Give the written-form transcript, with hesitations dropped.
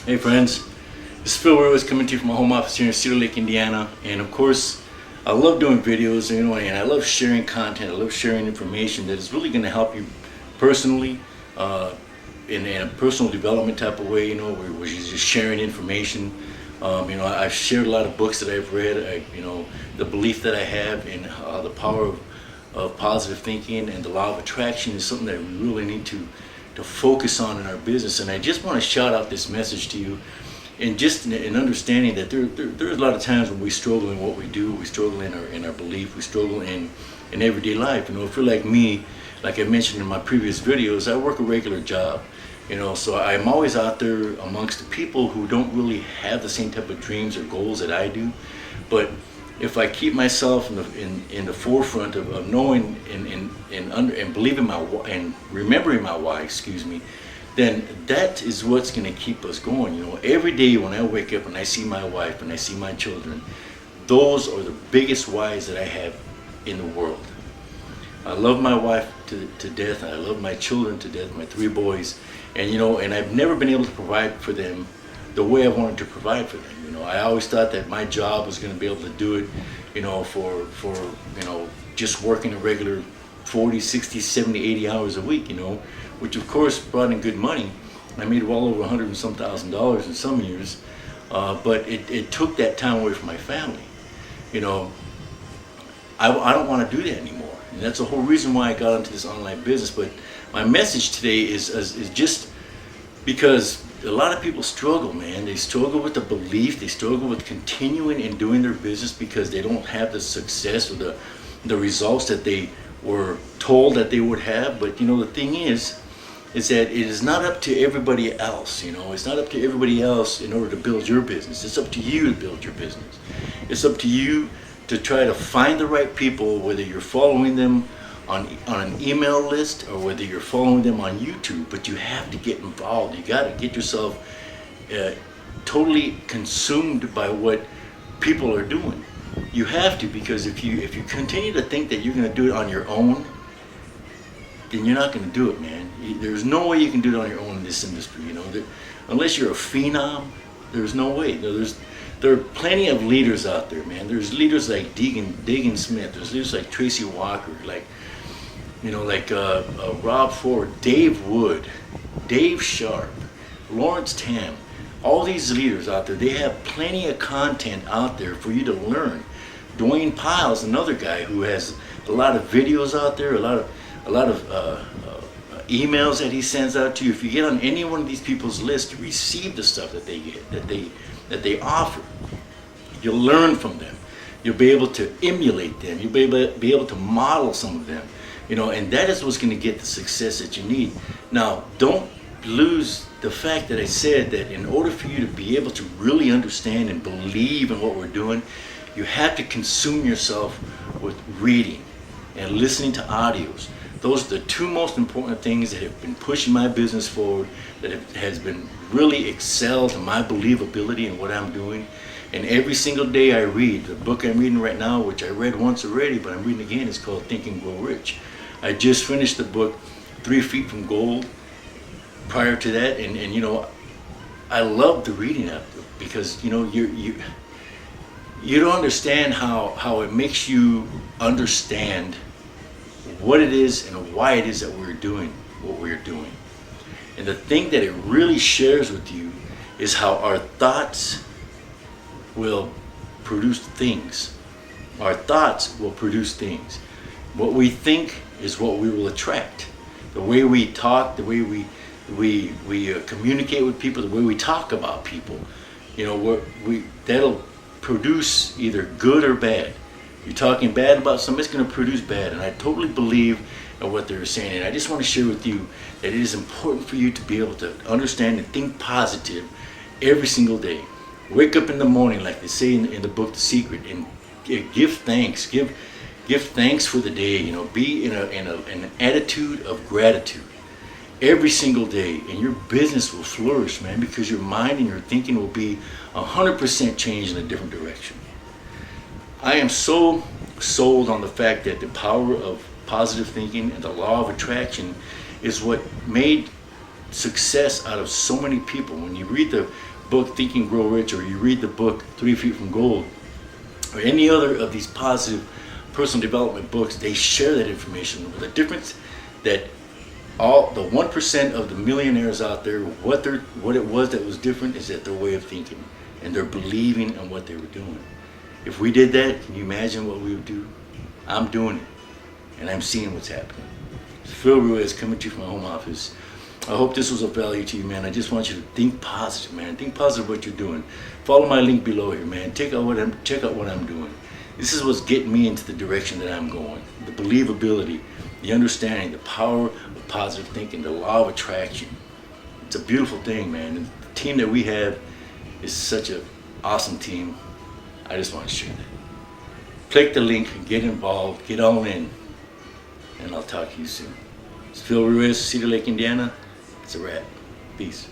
Hey friends, this is Phil Rose coming to you from my home office here in Cedar Lake, Indiana. And of course, I love doing videos, and I love sharing content. I love sharing information that is really going to help you personally, in a personal development type of way. Where you're just sharing information. I've shared a lot of books that I've read. The belief that I have in the power of positive thinking and the law of attraction is something that we really need to focus on in our business. And I just want to shout out this message to you, and just in understanding that there's a lot of times when we struggle in what we do, we struggle in our belief, we struggle in everyday life. If you're like me, like I mentioned in my previous videos, I work a regular job. So I'm always out there amongst the people who don't really have the same type of dreams or goals that I do. But if I keep myself in the forefront of knowing and believing and remembering my why, then that is what's going to keep us going. Every day when I wake up and I see my wife and I see my children, those are the biggest whys that I have in the world. I love my wife to death. I love my children to death, my 3 boys, and I've never been able to provide for them the way I wanted to provide for them. I always thought that my job was going to be able to do it, for just working a regular 40, 60, 70, 80 hours a week, which of course brought in good money. I made well over $100 and some thousand in some years, but it took that time away from my family. I don't want to do that anymore, and that's the whole reason why I got into this online business. But my message today is just because a lot of people struggle, man. They struggle with the belief, they struggle with continuing and doing their business because they don't have the success or the results that they were told that they would have. But the thing is that it is not up to everybody else. It's not up to everybody else in order to build your business. It's up to you to build your business. It's up to you to try to find the right people, whether you're following them on an email list or whether you're following them on YouTube. But you have to get involved. You got to get yourself totally consumed by what people are doing. You have to, because if you continue to think that you're going to do it on your own, then you're not going to do it, man. There's no way you can do it on your own in this industry. Unless you're a phenom, there's no way. There are plenty of leaders out there, man. There's leaders like Deegan Smith. There's leaders like Tracy Walker, like Rob Ford, Dave Wood, Dave Sharp, Lawrence Tam. All these leaders out there, they have plenty of content out there for you to learn. Dwayne Piles, another guy who has a lot of videos out there, a lot of emails that he sends out to you. If you get on any one of these people's lists, you receive the stuff that they offer. You'll learn from them. You'll be able to emulate them. You'll be able to model some of them. And that is what's going to get the success that you need. Now, don't lose the fact that I said that in order for you to be able to really understand and believe in what we're doing, you have to consume yourself with reading and listening to audios. Those are the 2 most important things that have been pushing my business forward, that has been really excelled in my believability in what I'm doing. And every single day I read. The book I'm reading right now, which I read once already, but I'm reading again, is called Think and Grow Rich. I just finished the book 3 Feet from Gold prior to that, and I love the reading of it because you don't understand how it makes you understand what it is and why it is that we're doing what we're doing. And the thing that it really shares with you is how our thoughts will produce things. Our thoughts will produce things. What we think is what we will attract. The way we talk, the way we communicate with people, the way we talk about people, that'll produce either good or bad. You're talking bad about something, it's going to produce bad. And I totally believe in what they're saying. And I just want to share with you that it is important for you to be able to understand and think positive every single day. Wake up in the morning, like they say in the book The Secret, and give thanks. Give thanks for the day. Be in an attitude of gratitude every single day, and your business will flourish, man, because your mind and your thinking will be 100% changed in a different direction. I am so sold on the fact that the power of positive thinking and the law of attraction is what made success out of so many people. When you read the book Think and Grow Rich, or you read the book 3 Feet from Gold, or any other of these positive personal development books, they share that information. The difference that all the 1% of the millionaires out there, what it was that was different is that their way of thinking and their believing in what they were doing. If we did that, can you imagine what we would do? I'm doing it, and I'm seeing what's happening. Phil Ruiz coming to you from my home office. I hope this was of value to you, man. I just want you to think positive, man. Think positive what you're doing. Follow my link below here, man. Check out what I'm doing. This is what's getting me into the direction that I'm going. The believability, the understanding, the power of positive thinking, the law of attraction. It's a beautiful thing, man. And the team that we have is such an awesome team. I just want to share that. Click the link, get involved, get all in, and I'll talk to you soon. It's Phil Ruiz, Cedar Lake, Indiana. It's a wrap. Peace.